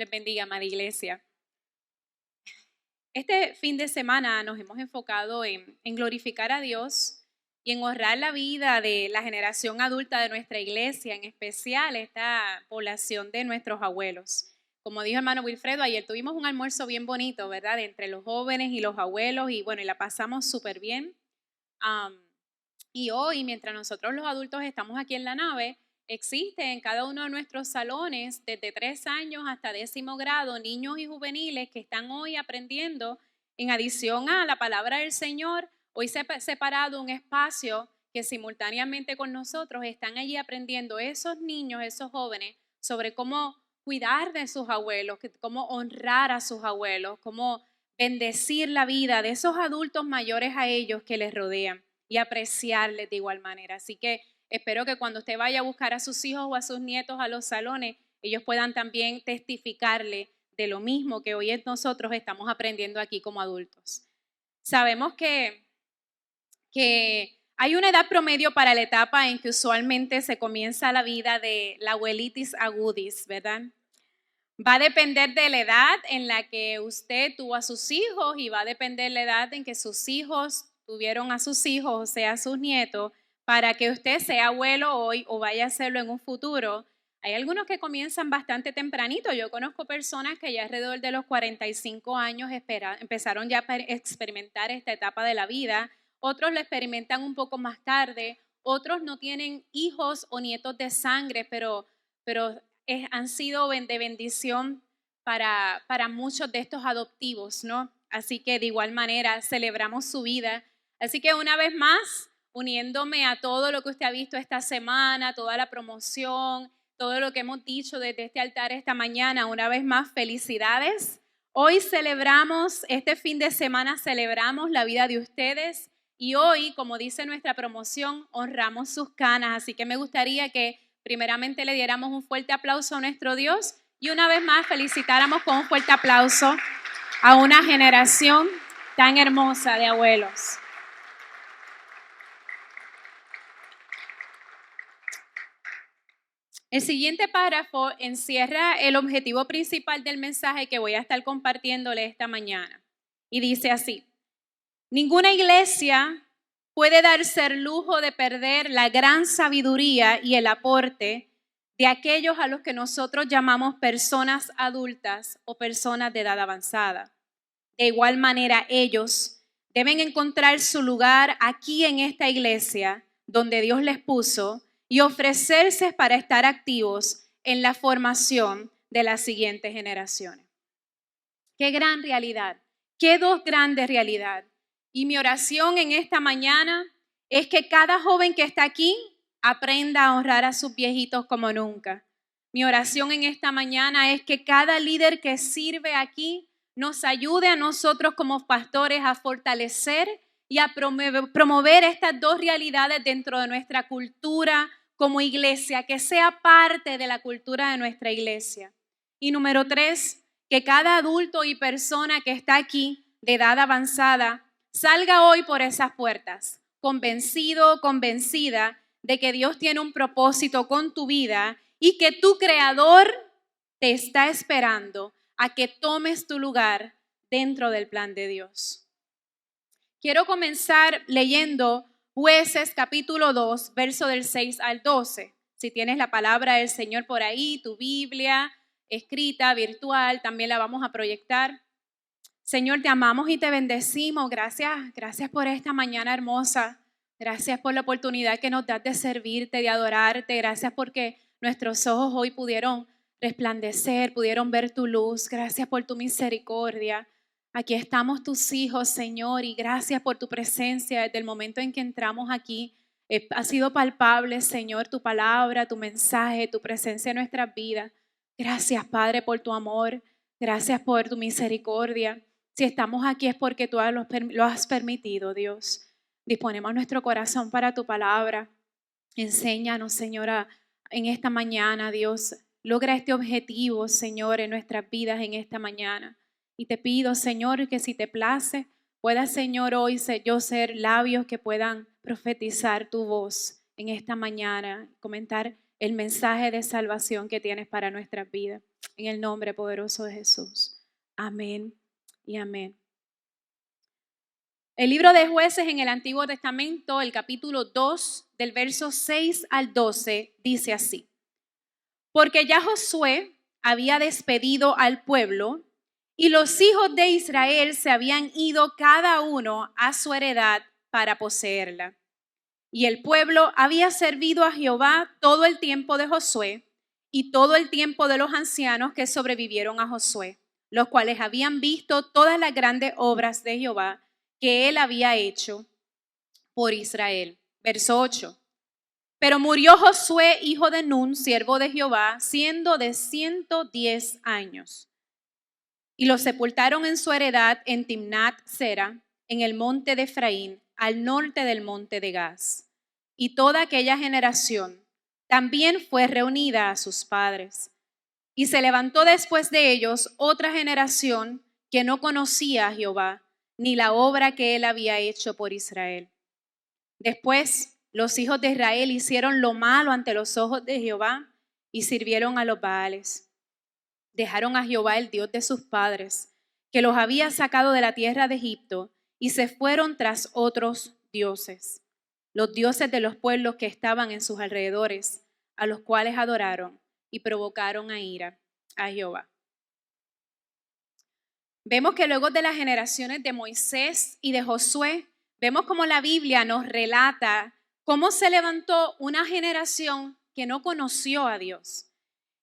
les bendiga, amada iglesia. Este fin de semana nos hemos enfocado en glorificar a Dios y en honrar la vida de la generación adulta de nuestra iglesia, en especial esta población de nuestros abuelos. Como dijo hermano Wilfredo, ayer tuvimos un almuerzo bien bonito, ¿verdad? Entre los jóvenes y los abuelos y bueno, y la pasamos súper bien. Y hoy, mientras nosotros los adultos estamos aquí en la nave, existe en cada uno de nuestros salones, desde 3 años hasta 10º grado, niños y juveniles que están hoy aprendiendo, en adición a la palabra del Señor. Hoy se ha separado un espacio que simultáneamente con nosotros están allí aprendiendo esos niños, esos jóvenes, sobre cómo cuidar de sus abuelos, cómo honrar a sus abuelos, cómo bendecir la vida de esos adultos mayores a ellos que les rodean y apreciarles de igual manera. Así que espero que cuando usted vaya a buscar a sus hijos o a sus nietos a los salones, ellos puedan también testificarle de lo mismo que hoy nosotros estamos aprendiendo aquí como adultos. Sabemos que hay una edad promedio para la etapa en que usualmente se comienza la vida de la abuelitis agudis, ¿verdad? Va a depender de la edad en la que usted tuvo a sus hijos y va a depender de la edad en que sus hijos tuvieron a sus hijos, o sea, a sus nietos, para que usted sea abuelo hoy o vaya a serlo en un futuro. Hay algunos que comienzan bastante tempranito. Yo conozco personas que ya alrededor de los 45 años empezaron ya a experimentar esta etapa de la vida. Otros lo experimentan un poco más tarde. Otros no tienen hijos o nietos de sangre, pero han sido de bendición para muchos de estos adoptivos, ¿no? Así que de igual manera celebramos su vida. Así que una vez más, uniéndome a todo lo que usted ha visto esta semana, toda la promoción, todo lo que hemos dicho desde este altar esta mañana, una vez más, felicidades. Hoy celebramos, este fin de semana celebramos la vida de ustedes y hoy, como dice nuestra promoción, honramos sus canas. Así que me gustaría que primeramente le diéramos un fuerte aplauso a nuestro Dios y una vez más felicitáramos con un fuerte aplauso a una generación tan hermosa de abuelos. El siguiente párrafo encierra el objetivo principal del mensaje que voy a estar compartiéndole esta mañana. Y dice así: ninguna iglesia puede darse el lujo de perder la gran sabiduría y el aporte de aquellos a los que nosotros llamamos personas adultas o personas de edad avanzada. De igual manera, ellos deben encontrar su lugar aquí en esta iglesia donde Dios les puso y ofrecerse para estar activos en la formación de las siguientes generaciones. Qué gran realidad, qué dos grandes realidades. Y mi oración en esta mañana es que cada joven que está aquí aprenda a honrar a sus viejitos como nunca. Mi oración en esta mañana es que cada líder que sirve aquí nos ayude a nosotros como pastores a fortalecer y a promover estas dos realidades dentro de nuestra cultura como iglesia, que sea parte de la cultura de nuestra iglesia. Y número 3, que cada adulto y persona que está aquí de edad avanzada salga hoy por esas puertas, convencido, convencida de que Dios tiene un propósito con tu vida y que tu Creador te está esperando a que tomes tu lugar dentro del plan de Dios. Quiero comenzar leyendo Jueces capítulo 2, verso del 6 al 12. Si tienes la palabra del Señor por ahí, tu Biblia escrita, virtual, también la vamos a proyectar. Señor, te amamos y te bendecimos. Gracias por esta mañana hermosa. Gracias por la oportunidad que nos das de servirte, de adorarte. Gracias porque nuestros ojos hoy pudieron resplandecer, pudieron ver tu luz. Gracias por tu misericordia. Aquí estamos tus hijos, Señor, y gracias por tu presencia desde el momento en que entramos aquí. Ha sido palpable, Señor, tu palabra, tu mensaje, tu presencia en nuestras vidas. Gracias, Padre, por tu amor. Gracias por tu misericordia. Si estamos aquí es porque tú lo has permitido, Dios. Disponemos nuestro corazón para tu palabra. Enséñanos, Señora, en esta mañana, Dios. Logra este objetivo, Señor, en nuestras vidas en esta mañana. Y te pido, Señor, que si te place, pueda, Señor, hoy yo ser labios que puedan profetizar tu voz en esta mañana, comentar el mensaje de salvación que tienes para nuestras vidas. En el nombre poderoso de Jesús. Amén y amén. El libro de Jueces en el Antiguo Testamento, el capítulo 2, del verso 6 al 12, dice así. Porque ya Josué había despedido al pueblo y los hijos de Israel se habían ido cada uno a su heredad para poseerla. Y el pueblo había servido a Jehová todo el tiempo de Josué y todo el tiempo de los ancianos que sobrevivieron a Josué, los cuales habían visto todas las grandes obras de Jehová que él había hecho por Israel. Verso 8. Pero murió Josué, hijo de Nun, siervo de Jehová, siendo de 110 años. Y lo sepultaron en su heredad en Timnat Sera, en el monte de Efraín, al norte del monte de Gaz. Y toda aquella generación también fue reunida a sus padres. Y se levantó después de ellos otra generación que no conocía a Jehová, ni la obra que él había hecho por Israel. Después, los hijos de Israel hicieron lo malo ante los ojos de Jehová y sirvieron a los Baales. Dejaron a Jehová, el Dios de sus padres, que los había sacado de la tierra de Egipto, y se fueron tras otros dioses, los dioses de los pueblos que estaban en sus alrededores, a los cuales adoraron y provocaron a ira a Jehová. Vemos que luego de las generaciones de Moisés y de Josué, vemos como la Biblia nos relata cómo se levantó una generación que no conoció a Dios.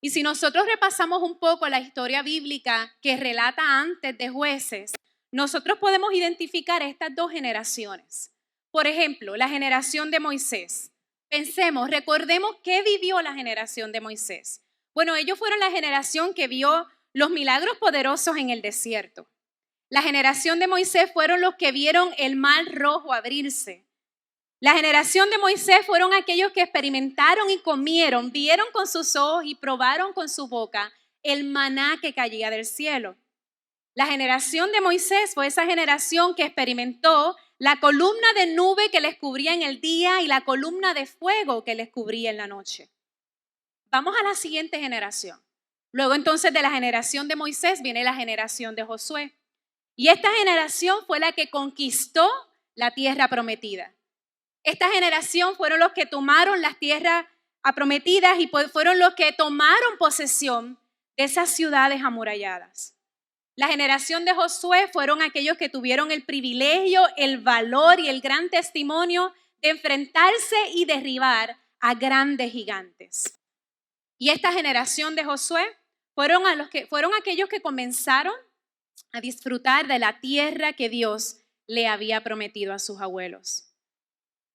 Y si nosotros repasamos un poco la historia bíblica que relata antes de Jueces, nosotros podemos identificar estas dos generaciones. Por ejemplo, la generación de Moisés. Pensemos, recordemos qué vivió la generación de Moisés. Bueno, ellos fueron la generación que vio los milagros poderosos en el desierto. La generación de Moisés fueron los que vieron el mar rojo abrirse. La generación de Moisés fueron aquellos que experimentaron y comieron, vieron con sus ojos y probaron con su boca el maná que caía del cielo. La generación de Moisés fue esa generación que experimentó la columna de nube que les cubría en el día y la columna de fuego que les cubría en la noche. Vamos a la siguiente generación. Luego entonces de la generación de Moisés viene la generación de Josué. Y esta generación fue la que conquistó la tierra prometida. Esta generación fueron los que tomaron las tierras prometidas y fueron los que tomaron posesión de esas ciudades amuralladas. La generación de Josué fueron aquellos que tuvieron el privilegio, el valor y el gran testimonio de enfrentarse y derribar a grandes gigantes. Y esta generación de Josué fueron aquellos que comenzaron a disfrutar de la tierra que Dios le había prometido a sus abuelos.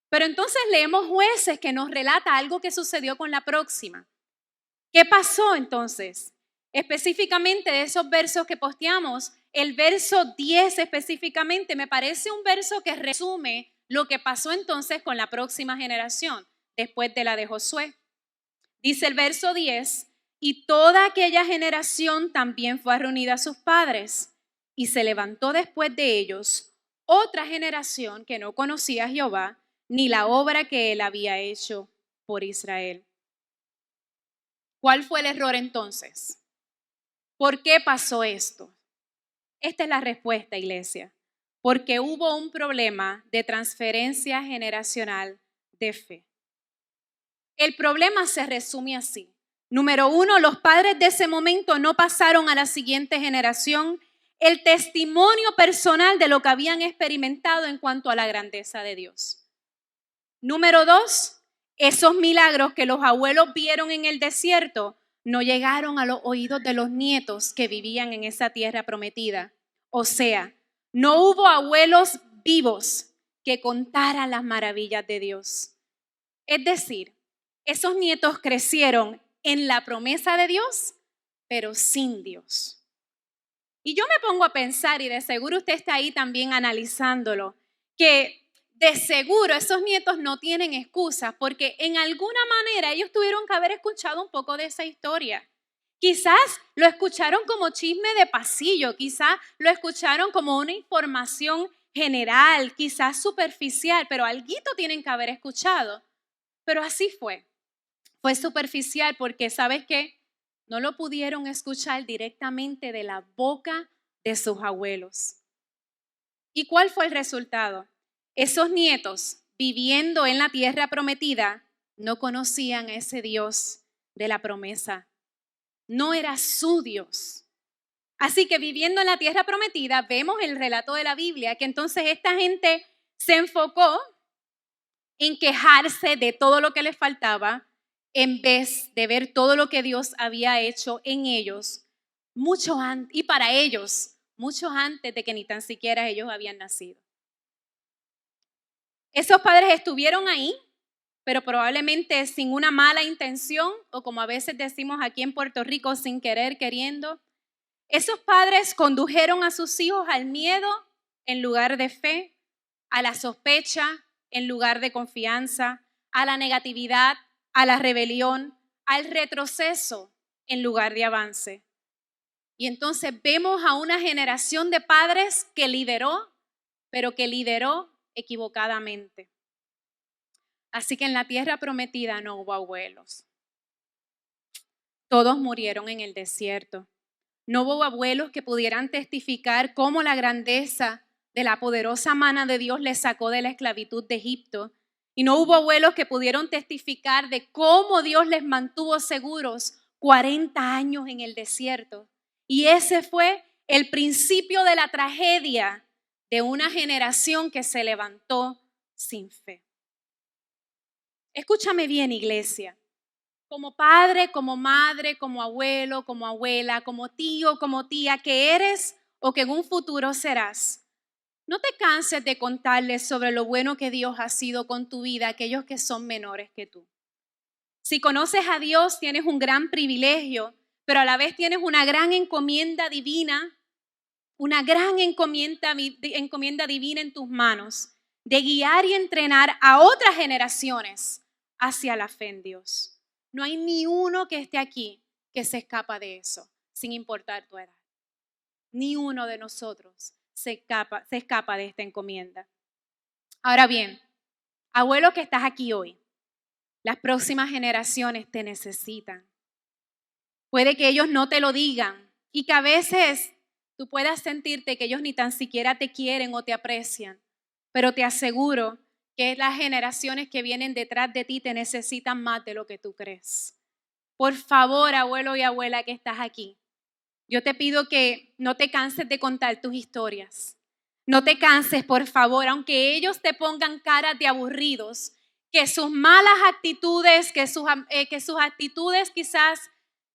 Pero entonces leemos Jueces que nos relata algo que sucedió con la próxima. ¿Qué pasó entonces? Específicamente de esos versos que posteamos, el verso 10 específicamente me parece un verso que resume lo que pasó entonces con la próxima generación, después de la de Josué. Dice el verso 10, y toda aquella generación también fue reunida a sus padres, y se levantó después de ellos otra generación que no conocía a Jehová, ni la obra que él había hecho por Israel. ¿Cuál fue el error entonces? ¿Por qué pasó esto? Esta es la respuesta, iglesia. Porque hubo un problema de transferencia generacional de fe. El problema se resume así. Número 1, los padres de ese momento no pasaron a la siguiente generación el testimonio personal de lo que habían experimentado en cuanto a la grandeza de Dios. Número 2, esos milagros que los abuelos vieron en el desierto no llegaron a los oídos de los nietos que vivían en esa tierra prometida. O sea, no hubo abuelos vivos que contaran las maravillas de Dios. Es decir, esos nietos crecieron en la promesa de Dios, pero sin Dios. Y yo me pongo a pensar, y de seguro usted está ahí también analizándolo, que de seguro esos nietos no tienen excusas porque en alguna manera ellos tuvieron que haber escuchado un poco de esa historia. Quizás lo escucharon como chisme de pasillo, quizás lo escucharon como una información general, quizás superficial, pero alguito tienen que haber escuchado. Pero así fue. fue superficial porque, ¿sabes qué? No lo pudieron escuchar directamente de la boca de sus abuelos. ¿Y cuál fue el resultado? Esos nietos, viviendo en la tierra prometida, no conocían a ese Dios de la promesa. No era su Dios. Así que viviendo en la tierra prometida, vemos el relato de la Biblia, que entonces esta gente se enfocó en quejarse de todo lo que les faltaba, en vez de ver todo lo que Dios había hecho en ellos, mucho antes, y para ellos, mucho antes de que ni tan siquiera ellos habían nacido. Esos padres estuvieron ahí, pero probablemente sin una mala intención, o como a veces decimos aquí en Puerto Rico, sin querer, queriendo. Esos padres condujeron a sus hijos al miedo en lugar de fe, a la sospecha en lugar de confianza, a la negatividad, a la rebelión, al retroceso en lugar de avance. Y entonces vemos a una generación de padres que lideró, pero que lideró equivocadamente. Así que en la tierra prometida no hubo abuelos. Todos murieron en el desierto. No hubo abuelos que pudieran testificar cómo la grandeza de la poderosa mano de Dios les sacó de la esclavitud de Egipto. Y no hubo abuelos que pudieron testificar de cómo Dios les mantuvo seguros 40 años en el desierto. Y ese fue el principio de la tragedia de una generación que se levantó sin fe. Escúchame bien, iglesia. Como padre, como madre, como abuelo, como abuela, como tío, como tía que eres o que en un futuro serás, no te canses de contarles sobre lo bueno que Dios ha sido con tu vida a aquellos que son menores que tú. Si conoces a Dios, tienes un gran privilegio, pero a la vez tienes una gran encomienda divina, una gran encomienda divina en tus manos, de guiar y entrenar a otras generaciones hacia la fe en Dios. No hay ni uno que esté aquí que se escapa de eso, sin importar tu edad. Ni uno de nosotros se escapa de esta encomienda. Ahora bien, abuelo que estás aquí hoy, las próximas generaciones te necesitan. Puede que ellos no te lo digan y que a veces tú puedas sentirte que ellos ni tan siquiera te quieren o te aprecian, pero te aseguro que las generaciones que vienen detrás de ti te necesitan más de lo que tú crees. Por favor, abuelo y abuela que estás aquí, yo te pido que no te canses de contar tus historias. No te canses, por favor, aunque ellos te pongan caras de aburridos, que sus malas actitudes, que sus actitudes quizás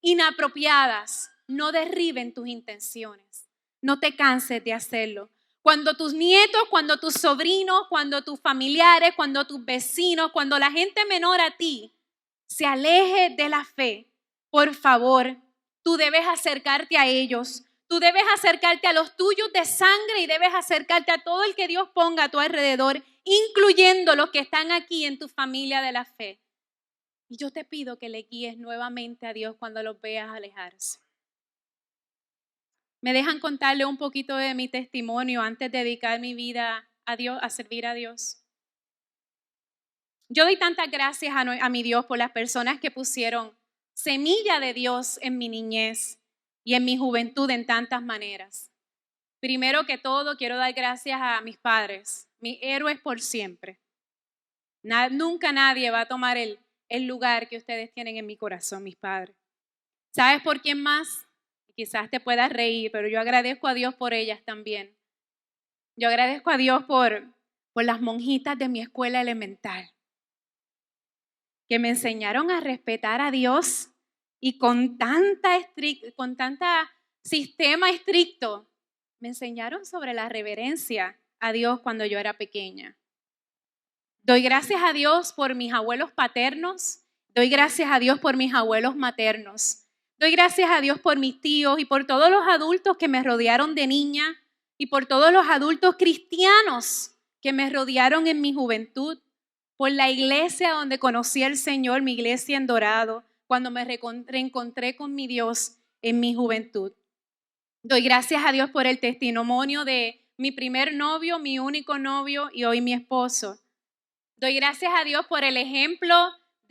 inapropiadas, no derriben tus intenciones. No te canses de hacerlo. Cuando tus nietos, cuando tus sobrinos, cuando tus familiares, cuando tus vecinos, cuando la gente menor a ti se aleje de la fe, por favor, tú debes acercarte a ellos. Tú debes acercarte a los tuyos de sangre y debes acercarte a todo el que Dios ponga a tu alrededor, incluyendo los que están aquí en tu familia de la fe. Y yo te pido que le guíes nuevamente a Dios cuando los veas alejarse. ¿Me dejan contarle un poquito de mi testimonio antes de dedicar mi vida a Dios, a servir a Dios? Yo doy tantas gracias a mi Dios por las personas que pusieron semilla de Dios en mi niñez y en mi juventud en tantas maneras. Primero que todo, quiero dar gracias a mis padres, mis héroes por siempre. Nunca nadie va a tomar el lugar que ustedes tienen en mi corazón, mis padres. ¿Sabes por quién más? Quizás te puedas reír, pero yo agradezco a Dios por ellas también. Yo agradezco a Dios por las monjitas de mi escuela elemental, que me enseñaron a respetar a Dios y con tanta sistema estricto, me enseñaron sobre la reverencia a Dios cuando yo era pequeña. Doy gracias a Dios por mis abuelos paternos, doy gracias a Dios por mis abuelos maternos. Doy gracias a Dios por mis tíos y por todos los adultos que me rodearon de niña y por todos los adultos cristianos que me rodearon en mi juventud, por la iglesia donde conocí al Señor, mi iglesia en Dorado, cuando me reencontré con mi Dios en mi juventud. Doy gracias a Dios por el testimonio de mi primer novio, mi único novio y hoy mi esposo. Doy gracias a Dios por el ejemplo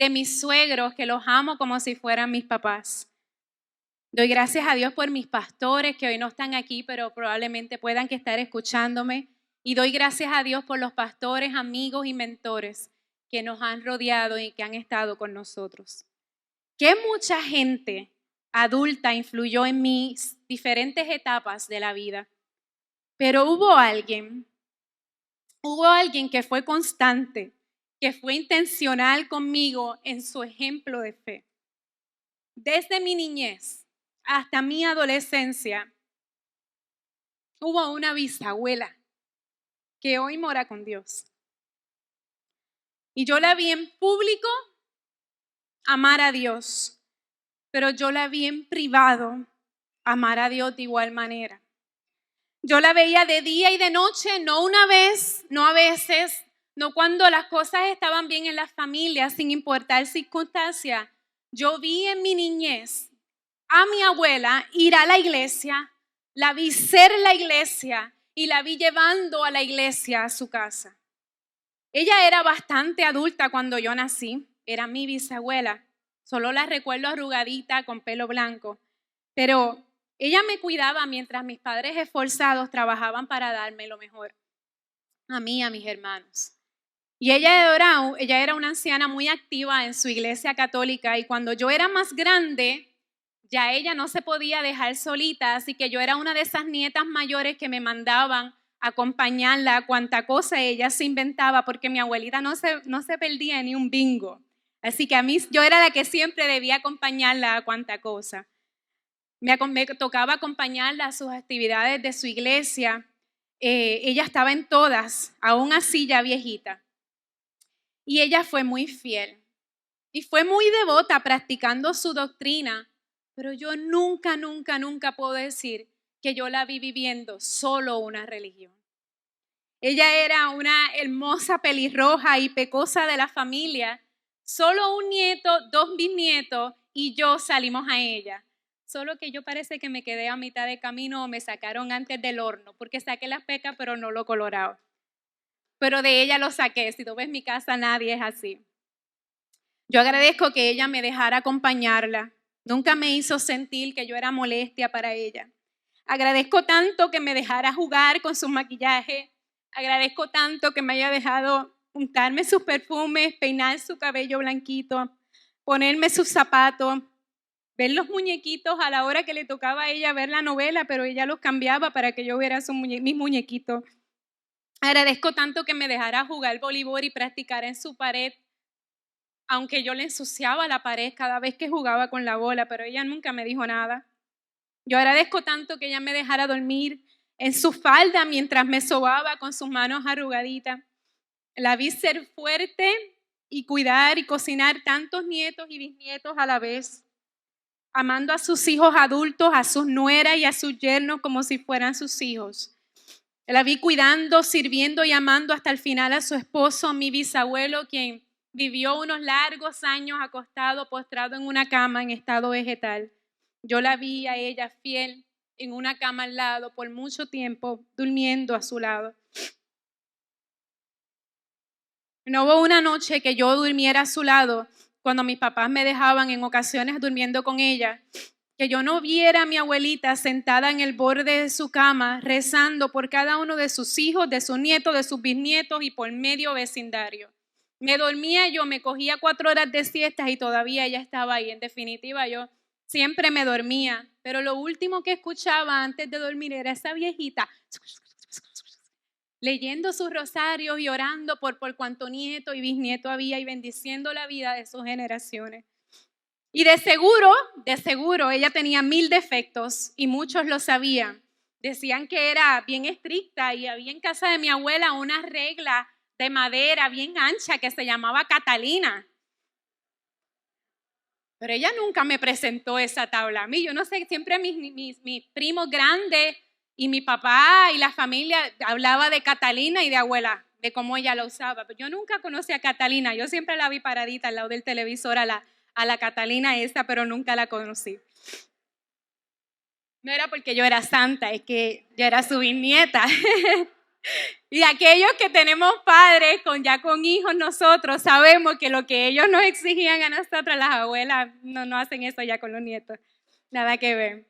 de mis suegros, que los amo como si fueran mis papás. Doy gracias a Dios por mis pastores que hoy no están aquí, pero probablemente puedan que estar escuchándome. Y doy gracias a Dios por los pastores, amigos y mentores que nos han rodeado y que han estado con nosotros. Que mucha gente adulta influyó en mis diferentes etapas de la vida, pero hubo alguien que fue constante, que fue intencional conmigo en su ejemplo de fe. Desde mi niñez hasta mi adolescencia, hubo una bisabuela que hoy mora con Dios. Y yo la vi en público amar a Dios, pero yo la vi en privado amar a Dios de igual manera. Yo la veía de día y de noche, no una vez, no a veces, no cuando las cosas estaban bien en la familia, sin importar circunstancias. Yo vi en mi niñez a mi abuela ir a la iglesia, la vi ser la iglesia y la vi llevando a la iglesia a su casa. Ella era bastante adulta cuando yo nací, era mi bisabuela. Solo la recuerdo arrugadita con pelo blanco, pero ella me cuidaba mientras mis padres esforzados trabajaban para darme lo mejor a mí y a mis hermanos. Y ella era una anciana muy activa en su iglesia católica y cuando yo era más grande, ya ella no se podía dejar solita, así que yo era una de esas nietas mayores que me mandaban a acompañarla a cuanta cosa ella se inventaba, porque mi abuelita no se perdía ni un bingo. Así que yo era la que siempre debía acompañarla a cuanta cosa. Me tocaba acompañarla a sus actividades de su iglesia. Ella estaba en todas, aún así ya viejita. Y ella fue muy fiel y fue muy devota practicando su doctrina, pero yo nunca puedo decir que yo la vi viviendo solo una religión. Ella era una hermosa pelirroja y pecosa de la familia. Solo un nieto, 2 bisnietos y yo salimos a ella. Solo que yo parece que me quedé a mitad de camino o me sacaron antes del horno, porque saqué las pecas pero no lo colorado. Pero de ella lo saqué. Si tú ves mi casa, nadie es así. Yo agradezco que ella me dejara acompañarla. Nunca me hizo sentir que yo era molestia para ella. Agradezco tanto que me dejara jugar con su maquillaje. Agradezco tanto que me haya dejado untarme sus perfumes, peinar su cabello blanquito, ponerme sus zapatos, ver los muñequitos a la hora que le tocaba a ella ver la novela, pero ella los cambiaba para que yo viera mis muñequitos. Agradezco tanto que me dejara jugar voleibol y practicar en su pared, aunque yo le ensuciaba la pared cada vez que jugaba con la bola, pero ella nunca me dijo nada. Yo agradezco tanto que ella me dejara dormir en su falda mientras me sobaba con sus manos arrugaditas. La vi ser fuerte y cuidar y cocinar tantos nietos y bisnietos a la vez, amando a sus hijos adultos, a sus nueras y a sus yernos como si fueran sus hijos. La vi cuidando, sirviendo y amando hasta el final a su esposo, mi bisabuelo, quien vivió unos largos años acostado, postrado en una cama en estado vegetal. Yo la vi a ella fiel en una cama al lado por mucho tiempo, durmiendo a su lado. No hubo una noche que yo durmiera a su lado cuando mis papás me dejaban en ocasiones durmiendo con ella, que yo no viera a mi abuelita sentada en el borde de su cama rezando por cada uno de sus hijos, de sus nietos, de sus bisnietos y por medio vecindario. Me dormía yo, me cogía 4 horas de siestas y todavía ella estaba ahí. En definitiva, yo siempre me dormía, pero lo último que escuchaba antes de dormir era esa viejita leyendo sus rosarios y orando por cuanto nieto y bisnieto había y bendiciendo la vida de sus generaciones. Y de seguro, ella tenía 1000 defectos y muchos lo sabían. Decían que era bien estricta y había en casa de mi abuela una regla de madera bien ancha que se llamaba Catalina. Pero ella nunca me presentó esa tabla a mí. Yo no sé, siempre mis primos grandes y mi papá y la familia hablaba de Catalina y de abuela, de cómo ella la usaba. Pero yo nunca conocí a Catalina. Yo siempre la vi paradita al lado del televisor a la Catalina esa, pero nunca la conocí. No era porque yo era santa, es que yo era su bisnieta. Y aquellos que tenemos padres, ya con hijos nosotros, sabemos que lo que ellos nos exigían a nosotros, las abuelas, no hacen eso ya con los nietos. Nada que ver.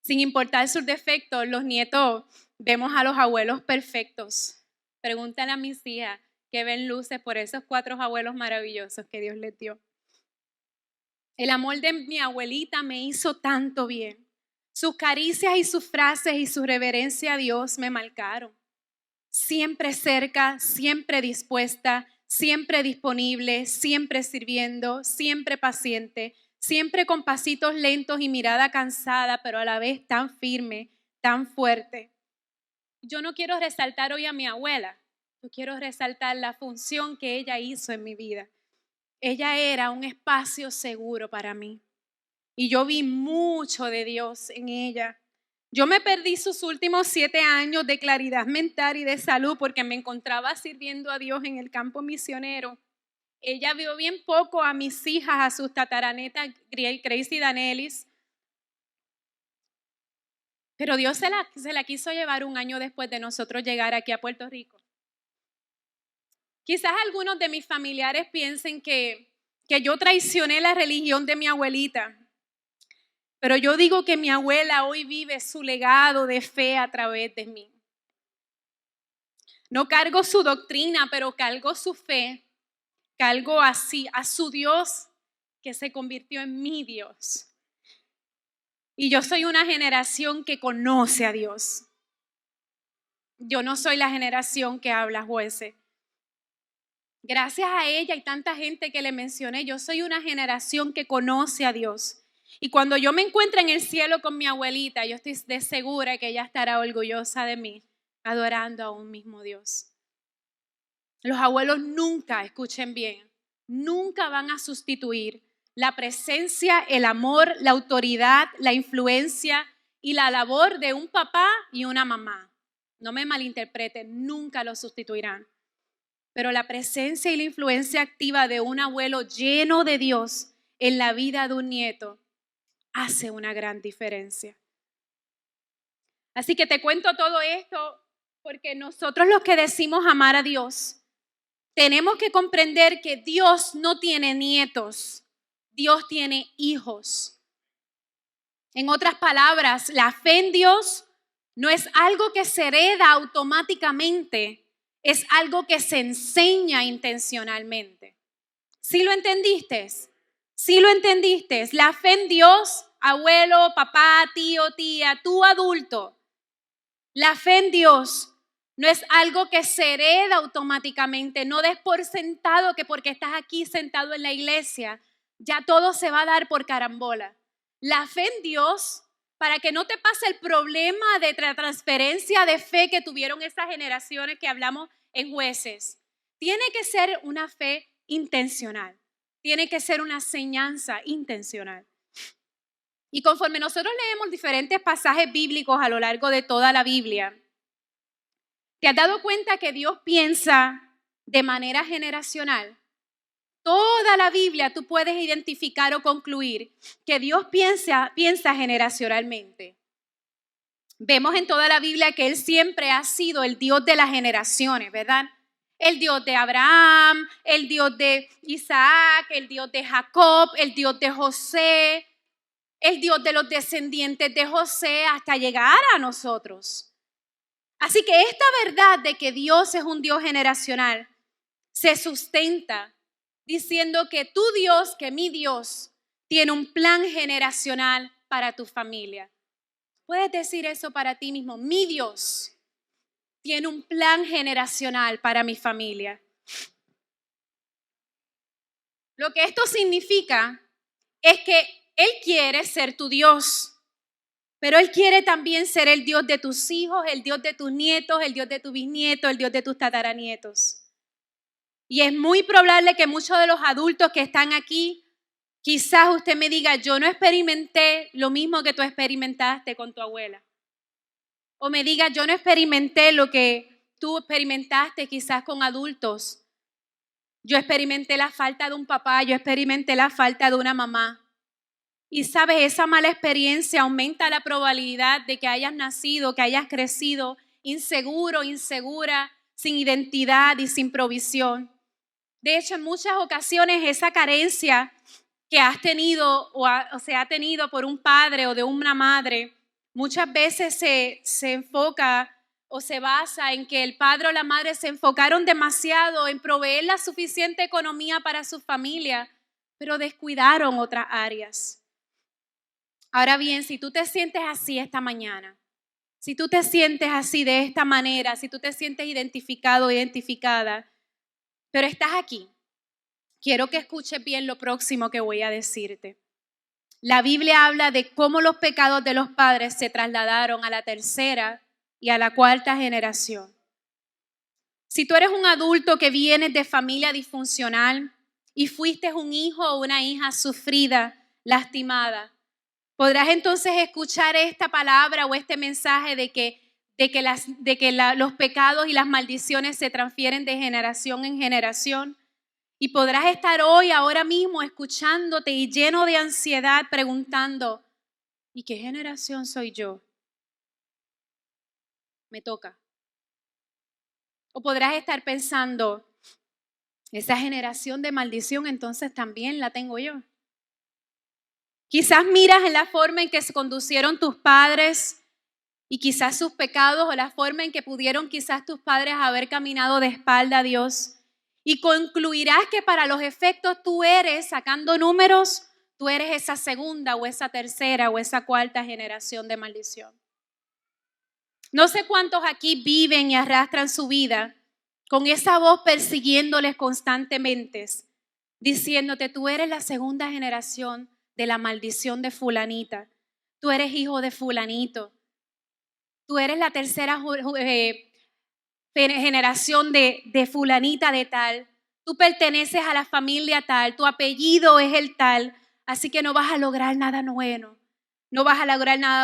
Sin importar sus defectos, los nietos vemos a los abuelos perfectos. Pregúntale a mis hijas que ven luces por esos 4 abuelos maravillosos que Dios les dio. El amor de mi abuelita me hizo tanto bien. Sus caricias y sus frases y su reverencia a Dios me marcaron. Siempre cerca, siempre dispuesta, siempre disponible, siempre sirviendo, siempre paciente, siempre con pasitos lentos y mirada cansada, pero a la vez tan firme, tan fuerte. Yo no quiero resaltar hoy a mi abuela, yo quiero resaltar la función que ella hizo en mi vida. Ella era un espacio seguro para mí y yo vi mucho de Dios en ella. Yo me perdí sus últimos 7 años de claridad mental y de salud porque me encontraba sirviendo a Dios en el campo misionero. Ella vio bien poco a mis hijas, a sus tataranetas, Grace y Danelis. Pero Dios se la quiso llevar un año después de nosotros llegar aquí a Puerto Rico. Quizás algunos de mis familiares piensen que yo traicioné la religión de mi abuelita. Pero yo digo que mi abuela hoy vive su legado de fe a través de mí. No cargo su doctrina, pero cargo su fe. Cargo así a su Dios que se convirtió en mi Dios. Y yo soy una generación que conoce a Dios. Yo no soy la generación que habla jueces. Gracias a ella y tanta gente que le mencioné, yo soy una generación que conoce a Dios. Y cuando yo me encuentre en el cielo con mi abuelita, yo estoy de segura que ella estará orgullosa de mí, adorando a un mismo Dios. Los abuelos nunca, escuchen bien, nunca van a sustituir la presencia, el amor, la autoridad, la influencia y la labor de un papá y una mamá. No me malinterpreten, nunca lo sustituirán. Pero la presencia y la influencia activa de un abuelo lleno de Dios en la vida de un nieto hace una gran diferencia. Así que te cuento todo esto porque nosotros los que decimos amar a Dios, tenemos que comprender que Dios no tiene nietos, Dios tiene hijos. En otras palabras, la fe en Dios no es algo que se hereda automáticamente, es algo que se enseña intencionalmente. ¿Sí lo entendiste? ¿Sí lo entendiste? La fe en Dios, abuelo, papá, tío, tía, tú adulto. La fe en Dios no es algo que se hereda automáticamente. No des por sentado que porque estás aquí sentado en la iglesia, ya todo se va a dar por carambola. La fe en Dios, para que no te pase el problema de transferencia de fe que tuvieron esas generaciones que hablamos en Jueces, tiene que ser una fe intencional. Tiene que ser una enseñanza intencional. Y conforme nosotros leemos diferentes pasajes bíblicos a lo largo de toda la Biblia, ¿te has dado cuenta que Dios piensa de manera generacional? Toda la Biblia tú puedes identificar o concluir que Dios piensa generacionalmente. Vemos en toda la Biblia que Él siempre ha sido el Dios de las generaciones, ¿verdad? El Dios de Abraham, el Dios de Isaac, el Dios de Jacob, el Dios de José, el Dios de los descendientes de José hasta llegar a nosotros. Así que esta verdad de que Dios es un Dios generacional se sustenta diciendo que tu Dios, que mi Dios, tiene un plan generacional para tu familia. Puedes decir eso para ti mismo. Mi Dios tiene un plan generacional para mi familia. Lo que esto significa es que Él quiere ser tu Dios, pero Él quiere también ser el Dios de tus hijos, el Dios de tus nietos, el Dios de tus bisnietos, el Dios de tus tataranietos. Y es muy probable que muchos de los adultos que están aquí, quizás usted me diga, yo no experimenté lo mismo que tú experimentaste con tu abuela. O me diga, yo no experimenté lo que tú experimentaste quizás con adultos. Yo experimenté la falta de un papá, yo experimenté la falta de una mamá. Y sabes, esa mala experiencia aumenta la probabilidad de que hayas nacido, que hayas crecido inseguro, insegura, sin identidad y sin provisión. De hecho, en muchas ocasiones esa carencia que has tenido o se ha tenido por un padre o de una madre, muchas veces se enfoca o se basa en que el padre o la madre se enfocaron demasiado en proveer la suficiente economía para su familia, pero descuidaron otras áreas. Ahora bien, si tú te sientes así esta mañana, si tú te sientes así de esta manera, si tú te sientes identificado o identificada, pero estás aquí, quiero que escuches bien lo próximo que voy a decirte. La Biblia habla de cómo los pecados de los padres se trasladaron a la tercera y a la cuarta generación. Si tú eres un adulto que vienes de familia disfuncional y fuiste un hijo o una hija sufrida, lastimada, podrás entonces escuchar esta palabra o este mensaje de que los pecados y las maldiciones se transfieren de generación en generación. Y podrás estar hoy, ahora mismo, escuchándote y lleno de ansiedad, preguntando, ¿y qué generación soy yo? Me toca. O podrás estar pensando, esa generación de maldición entonces también la tengo yo. Quizás miras en la forma en que se conducieron tus padres y quizás sus pecados o la forma en que pudieron quizás tus padres haber caminado de espalda a Dios. Y concluirás que para los efectos tú eres, sacando números, tú eres esa segunda o esa tercera o esa cuarta generación de maldición. No sé cuántos aquí viven y arrastran su vida con esa voz persiguiéndoles constantemente, diciéndote, tú eres la segunda generación de la maldición de fulanita. Tú eres hijo de fulanito. Tú eres la tercera generación de fulanita de tal, tú perteneces a la familia tal, tu apellido es el tal, así que no vas a lograr nada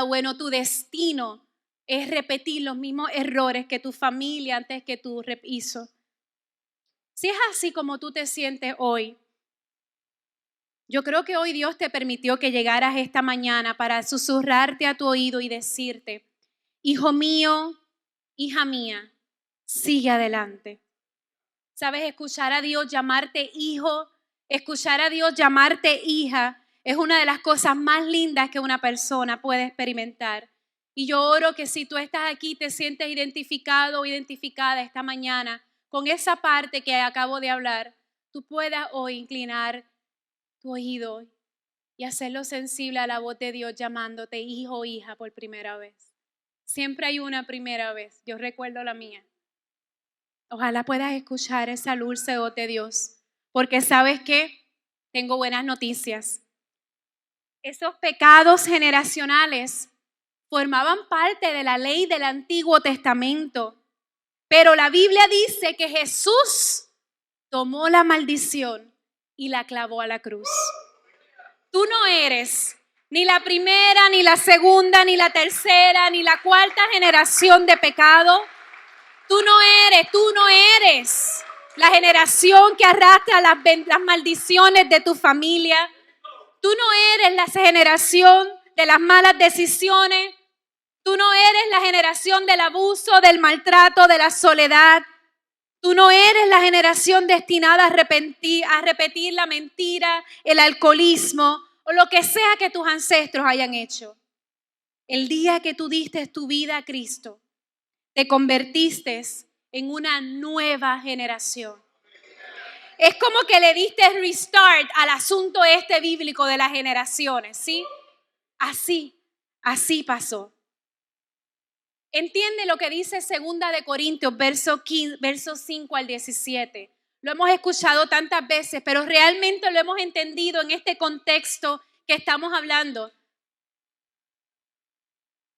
bueno, tu destino es repetir los mismos errores que tu familia antes que tú hizo. Si es así como tú te sientes hoy, yo creo que hoy Dios te permitió que llegaras esta mañana para susurrarte a tu oído y decirte, hijo mío, hija mía, sigue adelante. Sabes, escuchar a Dios llamarte hijo, escuchar a Dios llamarte hija, es una de las cosas más lindas que una persona puede experimentar. Y yo oro que si tú estás aquí, te sientes identificado o identificada esta mañana con esa parte que acabo de hablar, tú puedas hoy inclinar tu oído y hacerlo sensible a la voz de Dios llamándote hijo o hija por primera vez. Siempre hay una primera vez, yo recuerdo la mía. Ojalá puedas escuchar esa dulce voz de Dios, porque ¿sabes qué? Tengo buenas noticias. Esos pecados generacionales formaban parte de la ley del Antiguo Testamento, pero la Biblia dice que Jesús tomó la maldición y la clavó a la cruz. Tú no eres ni la primera, ni la segunda, ni la tercera, ni la cuarta generación de pecado. Tú no eres la generación que arrastra las maldiciones de tu familia. Tú no eres la generación de las malas decisiones. Tú no eres la generación del abuso, del maltrato, de la soledad. Tú no eres la generación destinada a repetir la mentira, el alcoholismo o lo que sea que tus ancestros hayan hecho. El día que tú diste tu vida a Cristo, te convertiste en una nueva generación. Es como que le diste restart al asunto bíblico de las generaciones, ¿sí? Así pasó. Entiende lo que dice 2 Corintios, versos 5 al 17. Lo hemos escuchado tantas veces, pero realmente lo hemos entendido en este contexto que estamos hablando.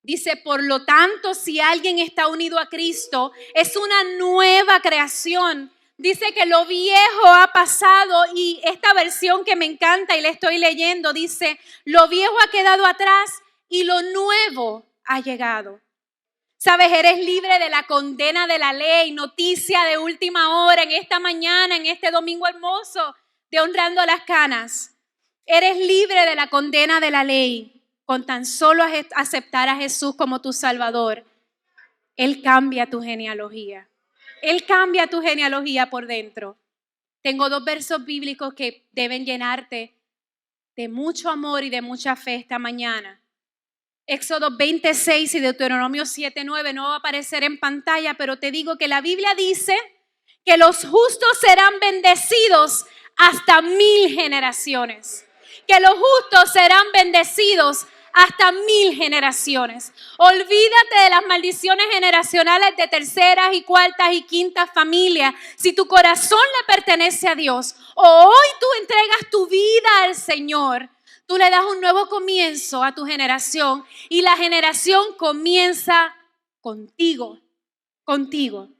Dice, por lo tanto, si alguien está unido a Cristo, es una nueva creación. Dice que lo viejo ha pasado y esta versión que me encanta y la estoy leyendo, dice, lo viejo ha quedado atrás y lo nuevo ha llegado. Sabes, eres libre de la condena de la ley, noticia de última hora en esta mañana, en este domingo hermoso de Honrando las Canas. Eres libre de la condena de la ley con tan solo aceptar a Jesús como tu Salvador. Él cambia tu genealogía. Él cambia tu genealogía por dentro. Tengo 2 versos bíblicos que deben llenarte de mucho amor y de mucha fe esta mañana. Éxodo 26 y Deuteronomio 7:9 no va a aparecer en pantalla, pero te digo que la Biblia dice que los justos serán bendecidos hasta 1000 generaciones. Que los justos serán bendecidos hasta 1000 generaciones. Olvídate de las maldiciones generacionales de terceras y cuartas y quintas familias. Si tu corazón le pertenece a Dios o hoy tú entregas tu vida al Señor, tú le das un nuevo comienzo a tu generación y la generación comienza contigo, contigo.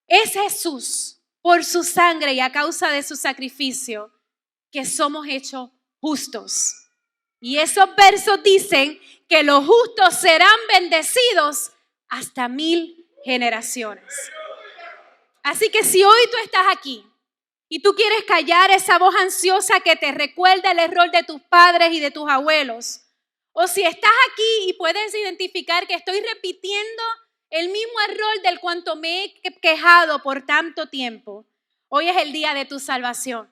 Es Jesús, por su sangre y a causa de su sacrificio, que somos hechos justos. Y esos versos dicen que los justos serán bendecidos hasta 1000 generaciones. Así que si hoy tú estás aquí y tú quieres callar esa voz ansiosa que te recuerda el error de tus padres y de tus abuelos, o si estás aquí y puedes identificar que estoy repitiendo el mismo error del cuanto me he quejado por tanto tiempo, hoy es el día de tu salvación.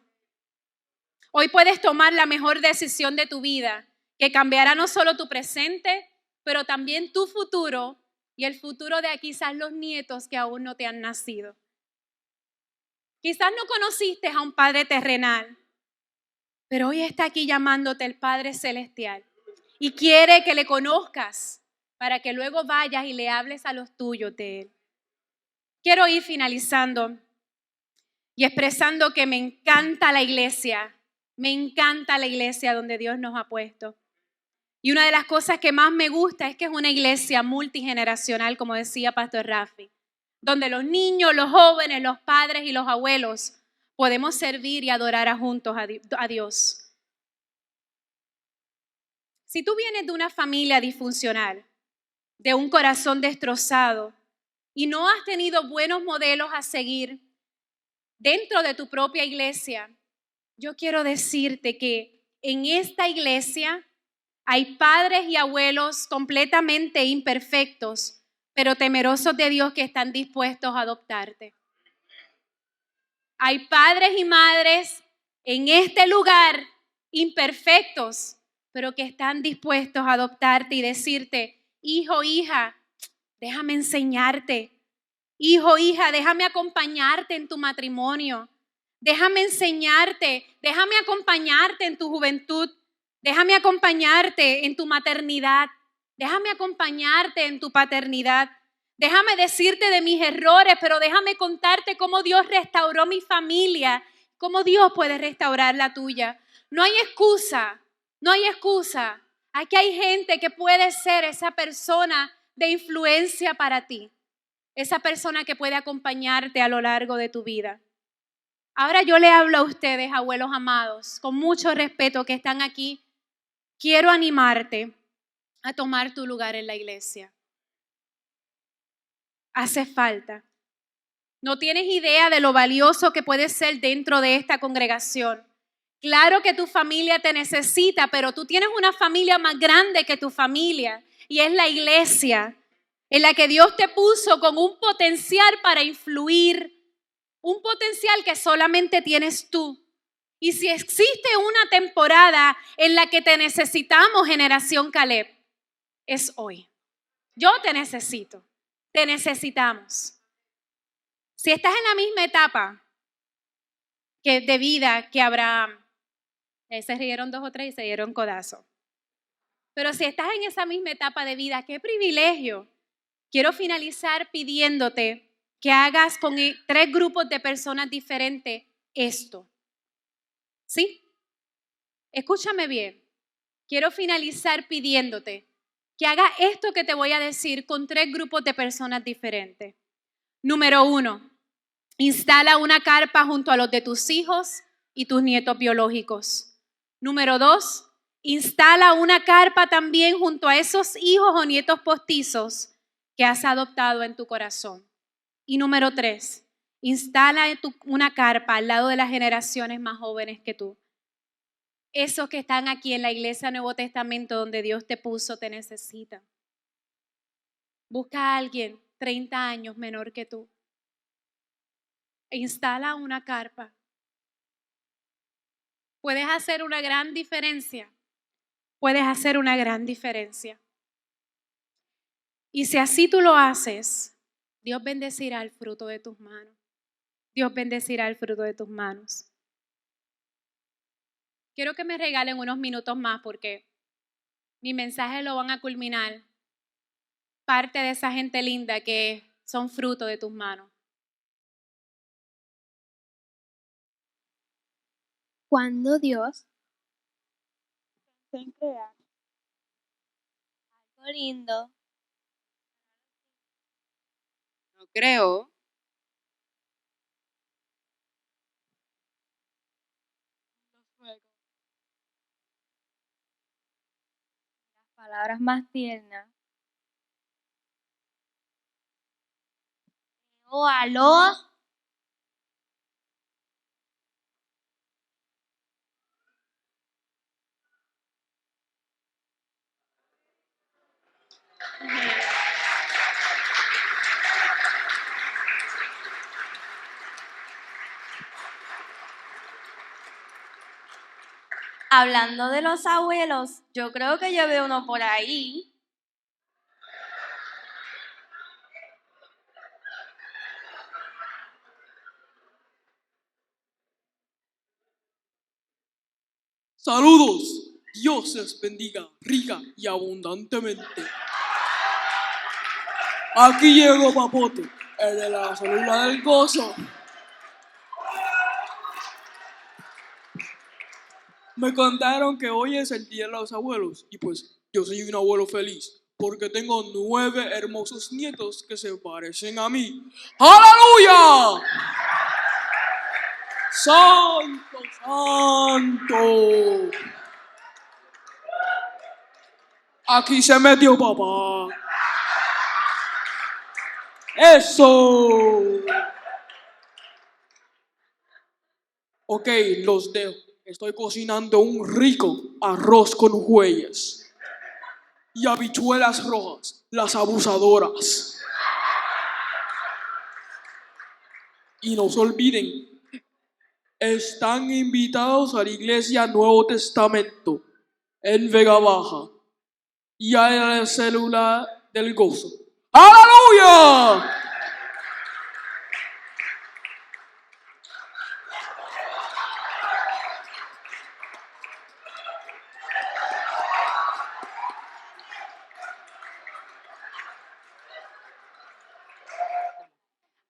Hoy puedes tomar la mejor decisión de tu vida, que cambiará no solo tu presente, pero también tu futuro y el futuro de quizás los nietos que aún no te han nacido. Quizás no conociste a un Padre terrenal, pero hoy está aquí llamándote el Padre celestial y quiere que le conozcas para que luego vayas y le hables a los tuyos de Él. Quiero ir finalizando y expresando que me encanta la iglesia donde Dios nos ha puesto. Y una de las cosas que más me gusta es que es una iglesia multigeneracional, como decía Pastor Rafi, donde los niños, los jóvenes, los padres y los abuelos podemos servir y adorar juntos a Dios. Si tú vienes de una familia disfuncional, de un corazón destrozado y no has tenido buenos modelos a seguir dentro de tu propia iglesia, yo quiero decirte que en esta iglesia hay padres y abuelos completamente imperfectos, pero temerosos de Dios que están dispuestos a adoptarte. Hay padres y madres en este lugar imperfectos, pero que están dispuestos a adoptarte y decirte, hijo, hija, déjame enseñarte. Hijo, hija, déjame acompañarte en tu matrimonio. Déjame enseñarte, déjame acompañarte en tu juventud. Déjame acompañarte en tu maternidad. Déjame acompañarte en tu paternidad. Déjame decirte de mis errores, pero déjame contarte cómo Dios restauró mi familia, cómo Dios puede restaurar la tuya. No hay excusa, no hay excusa. Aquí hay gente que puede ser esa persona de influencia para ti, esa persona que puede acompañarte a lo largo de tu vida. Ahora yo le hablo a ustedes, abuelos amados, con mucho respeto que están aquí. Quiero animarte a tomar tu lugar en la iglesia. Hace falta. No tienes idea de lo valioso que puedes ser dentro de esta congregación. Claro que tu familia te necesita, pero tú tienes una familia más grande que tu familia y es la iglesia en la que Dios te puso con un potencial para influir, un potencial que solamente tienes tú. Y si existe una temporada en la que te necesitamos, generación Caleb, es hoy. Yo te necesito, te necesitamos. Si estás en la misma etapa de vida que Abraham, se rieron 2 o 3 y se dieron codazo. Pero si estás en esa misma etapa de vida, qué privilegio. Quiero finalizar pidiéndote que hagas con 3 grupos de personas diferentes esto. ¿Sí? Escúchame bien. Quiero finalizar pidiéndote que hagas esto que te voy a decir con 3 grupos de personas diferentes. Número 1, instala una carpa junto a los de tus hijos y tus nietos biológicos. Número 2, instala una carpa también junto a esos hijos o nietos postizos que has adoptado en tu corazón. Y número 3, instala una carpa al lado de las generaciones más jóvenes que tú. Esos que están aquí en la iglesia Nuevo Testamento donde Dios te puso te necesitan. Busca a alguien 30 años menor que tú. E instala una carpa. Puedes hacer una gran diferencia. Puedes hacer una gran diferencia. Y si así tú lo haces, Dios bendecirá el fruto de tus manos. Dios bendecirá el fruto de tus manos. Quiero que me regalen unos minutos más porque mi mensaje lo van a culminar parte de esa gente linda que son fruto de tus manos. Cuando Dios pensó en crear algo lindo, No creo. las palabras más tiernas, creó a los Hablando de los abuelos, yo creo que yo veo uno por ahí. Saludos, Dios les bendiga rica y abundantemente. Aquí llegó Papote, el de la célula del gozo. Me contaron que hoy es el Día de los Abuelos y pues yo soy un abuelo feliz porque tengo 9 hermosos nietos que se parecen a mí. ¡Aleluya! ¡Santo, santo! Aquí se metió papá. ¡Eso! Ok, los dejo. Estoy cocinando un rico arroz con huellas y habichuelas rojas, las abusadoras. Y no se olviden, están invitados a la iglesia Nuevo Testamento en Vega Baja y a la célula del gozo. ¡Aleluya!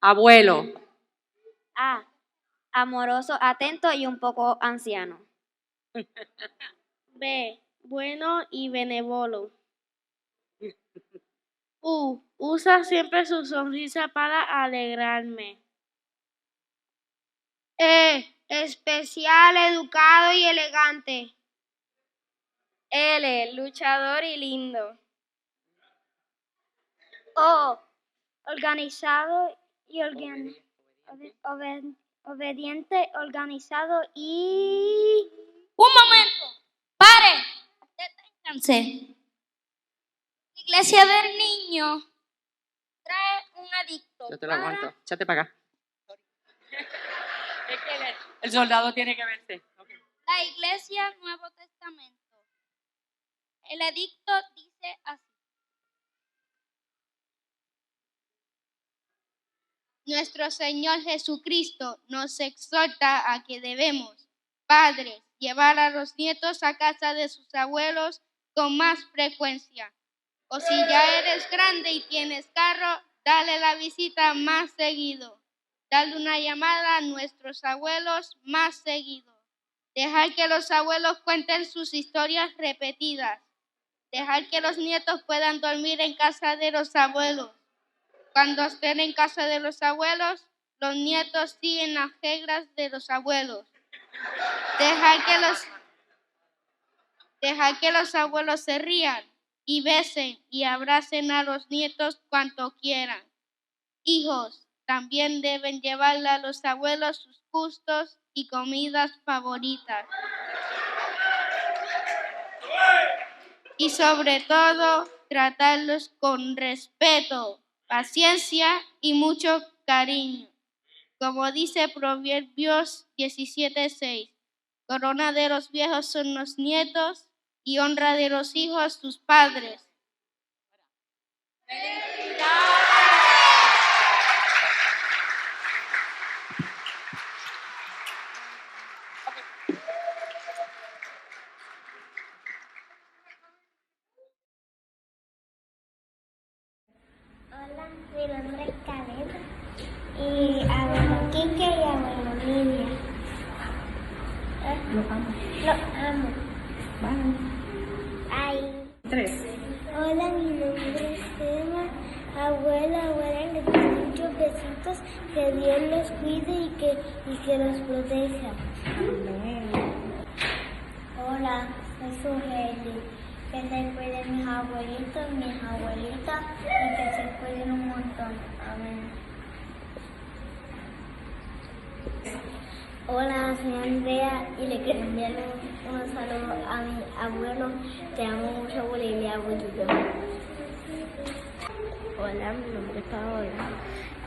Abuelo. A. Amoroso, atento y un poco anciano. B. Bueno y benévolo. U. Usa siempre su sonrisa para alegrarme. E. Especial, educado y elegante. L. Luchador y lindo. O. Organizado y obediente, organizado y... ¡Un momento! ¡Pare! Deténganse. La iglesia del niño trae un adicto. Yo te lo aguanto. Échate para acá. Es que el soldado tiene que verse. Okay. La iglesia Nuevo Testamento. El edicto dice así. Nuestro Señor Jesucristo nos exhorta a que debemos, padres, llevar a los nietos a casa de sus abuelos con más frecuencia. O si ya eres grande y tienes carro, dale la visita más seguido. Dale una llamada a nuestros abuelos más seguido. Dejar que los abuelos cuenten sus historias repetidas. Dejar que los nietos puedan dormir en casa de los abuelos. Cuando estén en casa de los abuelos, los nietos siguen las reglas de los abuelos. Dejar que los abuelos se rían y besen y abracen a los nietos cuanto quieran. Hijos, también deben llevarle a los abuelos sus gustos y comidas favoritas. Y sobre todo, tratarlos con respeto. paciencia y mucho cariño. Como dice Proverbios 17:6, corona de los viejos son los nietos y honra de los hijos sus padres. Hola, mi nombre es Caleb y abuelo Quique y abuelo Lidia. Los amo. Ay. 3. Hola, mi nombre es Emma. Abuela, les doy muchos besitos. Que Dios los cuide y que los proteja. Amén. Hola, soy Sugeli. Que se cuiden mis abuelitos, mis abuelitas y que se cuiden un montón. Amén. Hola, soy Andrea y le quiero enviar un saludo a mi abuelo. Te amo mucho, abuelita, abuelito. Hola, mi nombre es Paola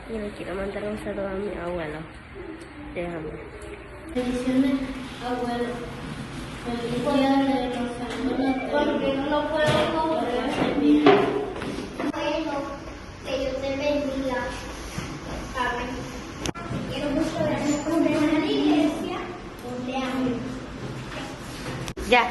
y le quiero mandar un saludo a mi abuelo. Te amo. Bendiciones, abuelo. Feliz día de los abuelos, porque no lo puedo comprar. Abuelo, que Dios te bendiga. Amén. Quiero mucho gracias por venir a la iglesia. Te amo. Ya.